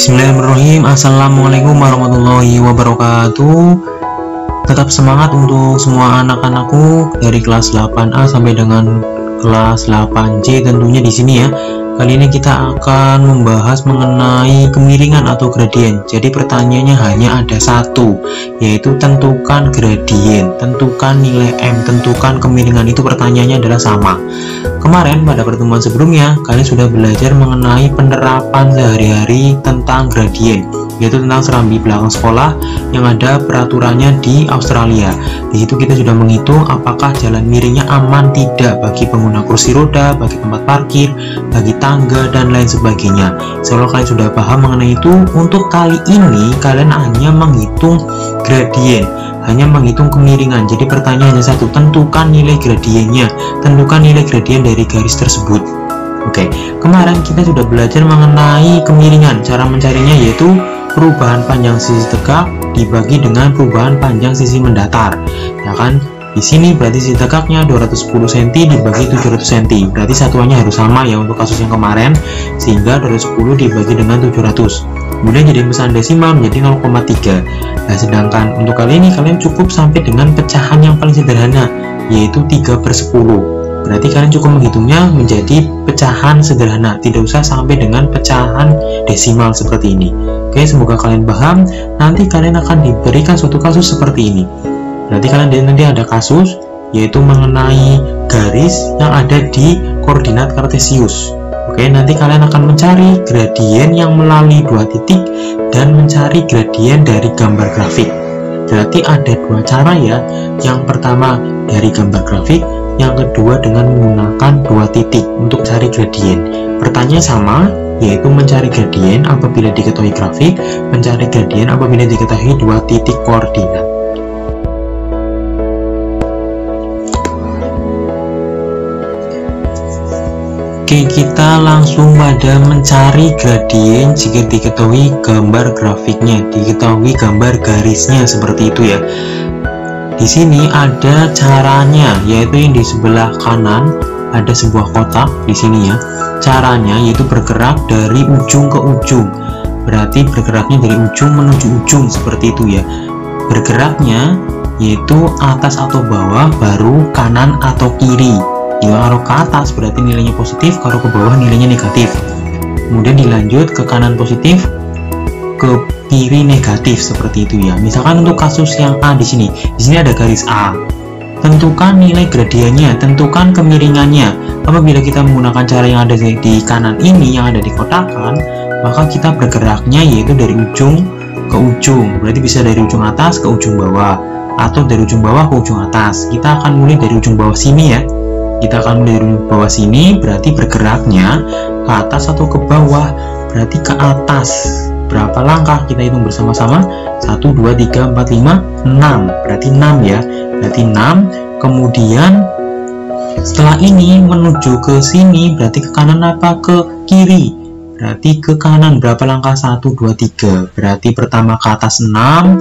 Bismillahirrahmanirrahim. Assalamualaikum warahmatullahi wabarakatuh. Tetap semangat untuk semua anak-anakku dari kelas 8A sampai dengan kelas 8C tentunya di sini ya. Kali ini kita akan membahas mengenai kemiringan atau gradien. Jadi pertanyaannya hanya ada satu, yaitu tentukan gradien, tentukan nilai M, tentukan kemiringan. Itu pertanyaannya adalah sama. Kemarin pada pertemuan sebelumnya kalian sudah belajar mengenai penerapan sehari-hari tentang gradien, yaitu tentang serambi belakang sekolah yang ada peraturannya di Australia. Di situ kita sudah menghitung apakah jalan miringnya aman tidak bagi pengguna kursi roda, bagi tempat parkir, bagi tangga dan lain sebagainya. Kalau kalian sudah paham mengenai itu, untuk kali ini kalian hanya menghitung gradien, hanya menghitung kemiringan. Jadi pertanyaan hanya satu, tentukan nilai gradiennya, tentukan nilai gradien dari garis tersebut. Oke, kemarin kita sudah belajar mengenai kemiringan. Cara mencarinya yaitu perubahan panjang sisi tegak dibagi dengan perubahan panjang sisi mendatar, ya kan? Di sini berarti sisi tegaknya 210 cm dibagi 700 cm, berarti satuannya harus sama ya untuk kasus yang kemarin, sehingga 210 dibagi dengan 700, kemudian jadi pecahan desimal menjadi 0,3. Nah, sedangkan untuk kali ini kalian cukup sampai dengan pecahan yang paling sederhana, yaitu 3/10. Berarti kalian cukup menghitungnya menjadi pecahan sederhana, tidak usah sampai dengan pecahan desimal seperti ini. Oke, semoga kalian paham. Nanti kalian akan diberikan suatu kasus seperti ini. Berarti kalian nanti ada kasus, yaitu mengenai garis yang ada di koordinat kartesius. Oke, nanti kalian akan mencari gradien yang melalui dua titik dan mencari gradien dari gambar grafik. Berarti ada dua cara ya. Yang pertama dari gambar grafik, yang kedua dengan menggunakan dua titik untuk cari gradien. Pertanyaan sama, yaitu mencari gradien apabila diketahui grafik, mencari gradien apabila diketahui dua titik koordinat. Oke, kita langsung pada mencari gradien jika diketahui gambar grafiknya, diketahui gambar garisnya seperti itu ya. Di sini ada caranya, yaitu yang di sebelah kanan ada sebuah kotak di sini ya. Caranya yaitu bergerak dari ujung ke ujung. Berarti bergeraknya dari ujung menuju ujung seperti itu ya. Bergeraknya yaitu atas atau bawah, baru kanan atau kiri. Kalau ke atas berarti nilainya positif, kalau ke bawah nilainya negatif. Kemudian dilanjut ke kanan positif, ke kiri negatif seperti itu ya. Misalkan untuk kasus yang A di sini ada garis A. Tentukan nilai gradiennya, tentukan kemiringannya. Apabila kita menggunakan cara yang ada di kanan ini, yang ada di kotakan, maka kita bergeraknya yaitu dari ujung ke ujung. Berarti bisa dari ujung atas ke ujung bawah, atau dari ujung bawah ke ujung atas. Kita akan mulai dari ujung bawah sini ya. Kita akan mulai dari bawah sini, berarti bergeraknya ke atas atau ke bawah, berarti ke atas. Berapa langkah kita hitung bersama-sama? 1, 2, 3, 4, 5, 6. Berarti 6 ya. Berarti 6. Kemudian setelah ini menuju ke sini, berarti ke kanan apa ke kiri? Berarti ke kanan. Berapa langkah? 1, 2, 3. Berarti pertama ke atas 6,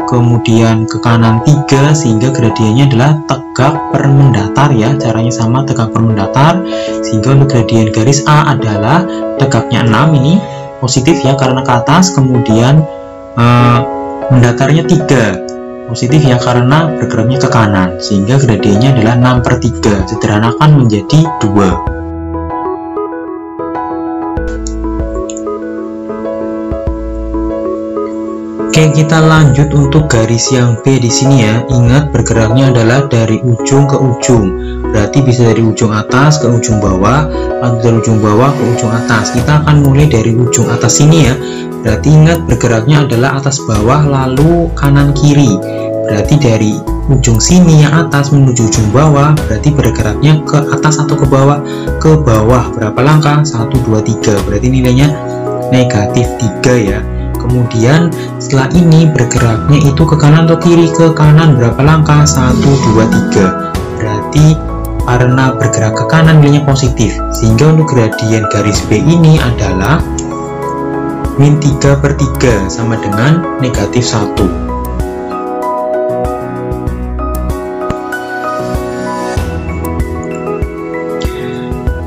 kemudian ke kanan 3, sehingga gradiennya adalah tegak per mendatar ya. Caranya sama, tegak per mendatar, sehingga untuk gradien garis A adalah tegaknya 6 ini positif ya karena ke atas, kemudian mendatarnya 3 positif ya karena bergeraknya ke kanan, sehingga gradiennya adalah 6/3, sederhanakan menjadi 2. Oke, kita lanjut untuk garis yang B di sini ya. Ingat bergeraknya adalah dari ujung ke ujung. Berarti bisa dari ujung atas ke ujung bawah, atau dari ujung bawah ke ujung atas. Kita akan mulai dari ujung atas sini ya. Berarti ingat bergeraknya adalah atas bawah lalu kanan kiri. Berarti dari ujung sini yang atas menuju ujung bawah, berarti bergeraknya ke atas atau ke bawah? Ke bawah. Berapa langkah? 1, 2, 3. Berarti nilainya negatif 3 ya. Kemudian setelah ini bergeraknya itu ke kanan atau kiri? Ke kanan. Berapa langkah? 1, 2, 3. Berarti karena bergerak ke kanan nilainya positif, sehingga untuk gradien garis B ini adalah min 3/3 sama dengan negatif 1.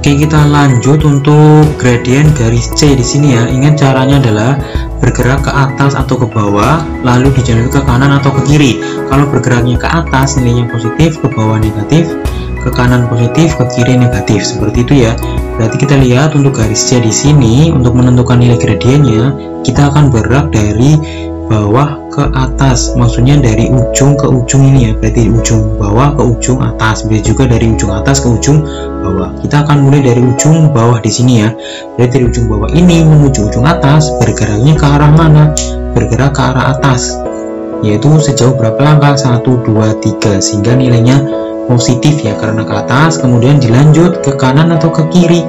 Oke, Oke, kita lanjut untuk gradien garis C di sini ya. Ingat caranya adalah bergerak ke atas atau ke bawah, lalu dijalur ke kanan atau ke kiri. Kalau bergeraknya ke atas nilainya positif, ke bawah negatif, ke kanan positif, ke kiri negatif. Seperti itu ya. Berarti kita lihat untuk garis C di sini, untuk menentukan nilai gradiennya, kita akan bergerak dari bawah ke atas, maksudnya dari ujung ke ujung ini ya, berarti ujung bawah ke ujung atas, bisa juga dari ujung atas ke ujung bawah. Kita akan mulai dari ujung bawah di sini ya, berarti dari ujung bawah ini menuju ujung atas, bergeraknya ke arah mana? Bergerak ke arah atas, yaitu sejauh berapa langkah? 1, 2, 3, sehingga nilainya positif ya, karena ke atas. Kemudian dilanjut ke kanan atau ke kiri?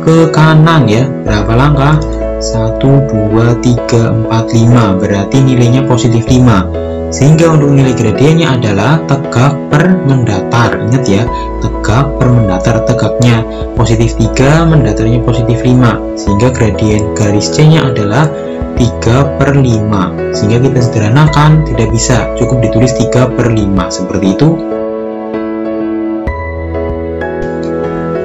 Ke kanan ya, berapa langkah? 1, 2, 3, 4, 5, berarti nilainya positif 5. Sehingga untuk nilai gradiennya adalah tegak per mendatar. Ingat ya, tegak per mendatar, tegaknya positif 3, mendatarnya positif 5, sehingga gradien garis C nya adalah 3/5. Sehingga kita sederhanakan, tidak bisa, cukup ditulis 3/5 seperti itu.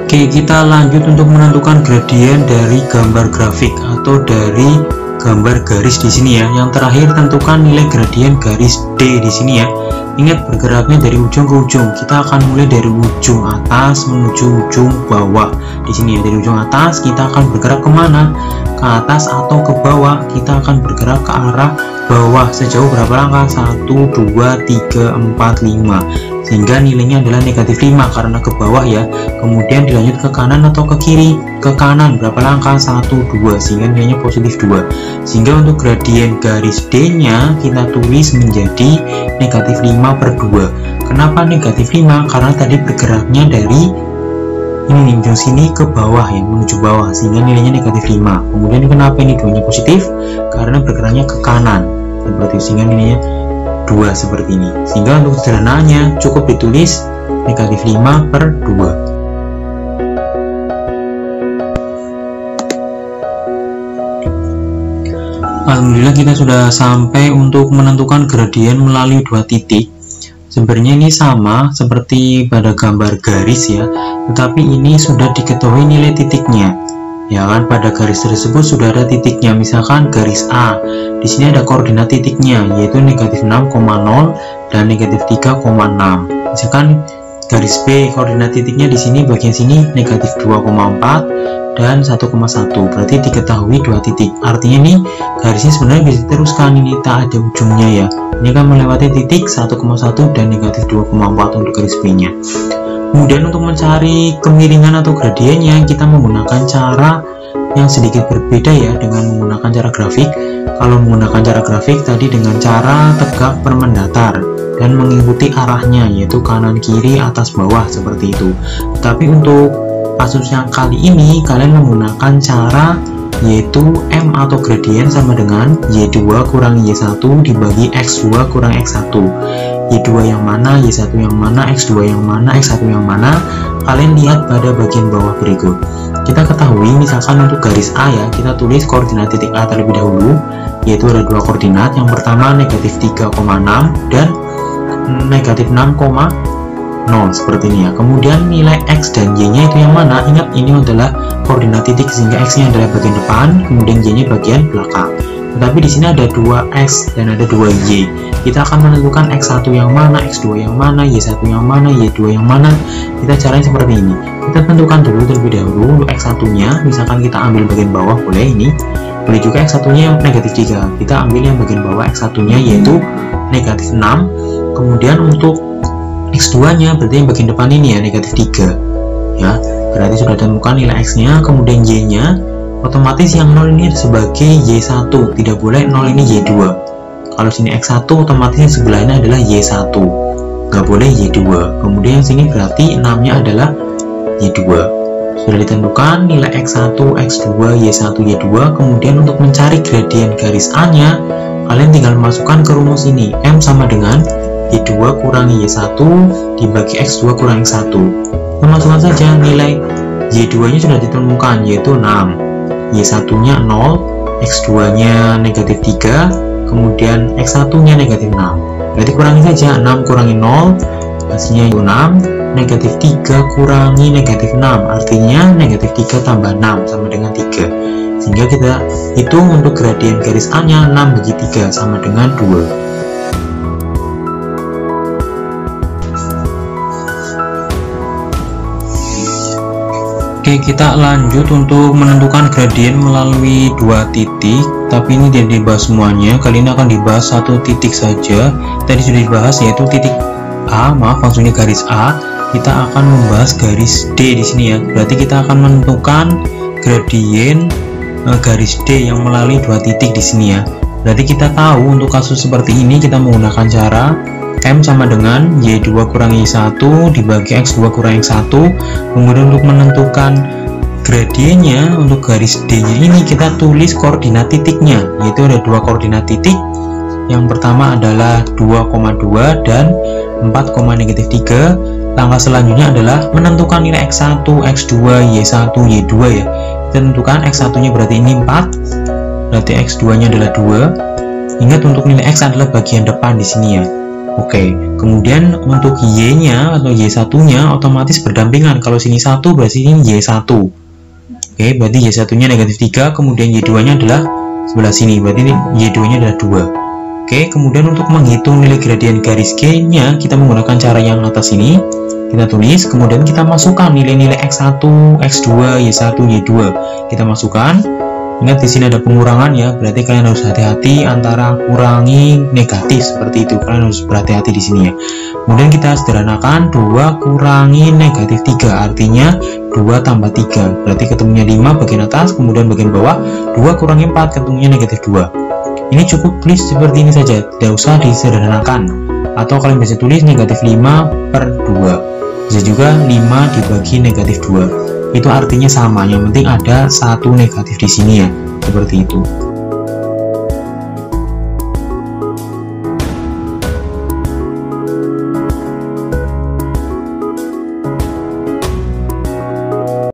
Oke, kita lanjut untuk menentukan gradien dari gambar grafik atau dari gambar garis di sini ya. Yang terakhir, tentukan nilai gradien garis D di sini ya. Ingat, bergeraknya dari ujung ke ujung. Kita akan mulai dari ujung atas menuju ujung bawah. Di sini ya, dari ujung atas kita akan bergerak kemana? Ke atas atau ke bawah? Kita akan bergerak ke arah bawah sejauh berapa langkah? 1, 2, 3, 4, 5. Sehingga nilainya adalah negatif 5 karena ke bawah ya. Kemudian dilanjut ke kanan atau ke kiri? Ke kanan berapa langkah? 1, 2, sehingga nilainya positif 2. Sehingga untuk gradien garis D nya kita tulis menjadi negatif 5/2. Kenapa negatif 5? Karena tadi bergeraknya dari ini nih, ujung sini ke bawah ya, menuju bawah, sehingga nilainya negatif 5. Kemudian kenapa ini 2 nya positif? Karena bergeraknya ke kanan seperti itu, sehingga nilainya 2 seperti ini. Sehingga untuk sederhananya cukup ditulis negatif 5/2. Alhamdulillah, kita sudah sampai untuk menentukan gradien melalui 2 titik. Sebenarnya ini sama seperti pada gambar garis ya, tetapi ini sudah diketahui nilai titiknya. Ya kan, pada garis tersebut sudah ada titiknya. Misalkan garis A, di sini ada koordinat titiknya yaitu negatif 6,0 dan negatif 3,6. Misalkan garis B, koordinat titiknya di sini bagian sini negatif 2,4 dan 1,1. Berarti diketahui 2 titik. Artinya nih garisnya sebenarnya bisa diteruskan, ini tak ada ujungnya ya. Ini kan melewati titik 1,1 dan negatif 2,4 untuk garis B nya. Kemudian untuk mencari kemiringan atau gradiennya, kita menggunakan cara yang sedikit berbeda ya dengan menggunakan cara grafik. Kalau menggunakan cara grafik tadi dengan cara tegak per mendatar dan mengikuti arahnya, yaitu kanan kiri atas bawah seperti itu. Tapi untuk kasus yang kali ini kalian menggunakan cara yaitu M atau gradien sama dengan Y2 kurang Y1 dibagi X2 kurang X1. Y2 yang mana, Y1 yang mana, X2 yang mana, X1 yang mana, kalian lihat pada bagian bawah berikut. Kita ketahui misalkan untuk garis A ya, kita tulis koordinat titik A terlebih dahulu, yaitu ada 2 koordinat. Yang pertama negatif 3,6 dan negatif 6,0 seperti ini ya. Kemudian nilai X dan Y nya itu yang mana? Ingat, ini adalah koordinat titik sehingga X nya adalah bagian depan, kemudian Y nya bagian belakang. Tetapi di sini ada 2X dan ada 2Y. Kita akan menentukan X1 yang mana, X2 yang mana, Y1 yang mana, Y2 yang mana. Kita caranya seperti ini. Kita tentukan dulu terlebih dahulu untuk X1 nya, misalkan kita ambil bagian bawah, boleh ini. Boleh juga X1 nya yang negatif 3. Kita ambil yang bagian bawah X1 nya yaitu negatif 6. Kemudian untuk X2 nya berarti yang bagian depan ini ya, negatif 3 ya. Berarti sudah ditemukan nilai X nya. Kemudian Y nya, otomatis yang 0 ini sebagai Y1, tidak boleh 0 ini Y2. Kalau sini X1, otomatis yang sebelahnya adalah Y1, nggak boleh Y2. Kemudian yang sini berarti 6 nya adalah Y2. Sudah ditentukan nilai X1, X2, Y1, Y2. Kemudian untuk mencari gradien garis A nya, kalian tinggal masukkan ke rumus ini. M sama dengan Y2 kurangi Y1 dibagi X2 kurangi X1. Masukkan saja nilai Y2 nya sudah ditemukan yaitu 6, Y1 nya 0, X2 nya negatif 3, kemudian X1 nya negatif 6. Berarti kurangi saja, 6 kurangi 0 hasilnya 6, negatif 3 kurangi negatif 6, artinya negatif 3 tambah 6 sama dengan 3. Sehingga kita hitung untuk gradien garis A nya 6 bagi 3 sama dengan 2. Oke, kita lanjut untuk menentukan gradien melalui 2 titik, tapi ini tidak dibahas semuanya. Kali ini akan dibahas 1 titik saja. Tadi sudah dibahas, yaitu titik A, maaf maksudnya garis A. Kita akan membahas garis D di sini ya. Berarti kita akan menentukan gradien garis D yang melalui 2 titik di sini ya. Berarti kita tahu untuk kasus seperti ini kita menggunakan cara M sama dengan Y2 kurangi 1 dibagi X2 kurangi 1. Kemudian untuk menentukan gradiennya untuk garis D nya ini kita tulis koordinat titiknya, yaitu ada 2 koordinat titik. Yang pertama adalah 2,2 dan 4,-3. Langkah selanjutnya adalah menentukan nilai X1, X2, Y1, Y2 ya. Kita tentukan X1 nya berarti ini 4, berarti X2 nya adalah 2. Ingat untuk nilai X adalah bagian depan di sini ya. Oke, kemudian untuk Y-nya atau Y1-nya otomatis berdampingan. Kalau sini 1 berarti ini Y1. Oke, berarti Y1-nya negatif 3, kemudian Y2-nya adalah sebelah sini, berarti ini Y2-nya adalah 2. Oke, kemudian untuk menghitung nilai gradien garis G-nya kita menggunakan cara yang atas ini. Kita tulis, kemudian kita masukkan nilai-nilai X1, X2, Y1, Y2. Kita masukkan. Ingat di sini ada pengurangan ya, berarti kalian harus hati-hati antara kurangi negatif seperti itu. Kalian harus berhati-hati di sini ya. Kemudian kita sederhanakan 2 kurangi negatif 3, artinya 2 tambah 3. Berarti ketemunya 5 bagian atas, kemudian bagian bawah 2 kurangi 4 ketemunya negatif 2. Ini cukup tulis seperti ini saja, tidak usah disederhanakan. Atau kalian bisa tulis negatif 5/2. Bisa juga 5 dibagi negatif 2. Itu artinya sama, yang penting ada 1 negatif di sini ya, seperti itu.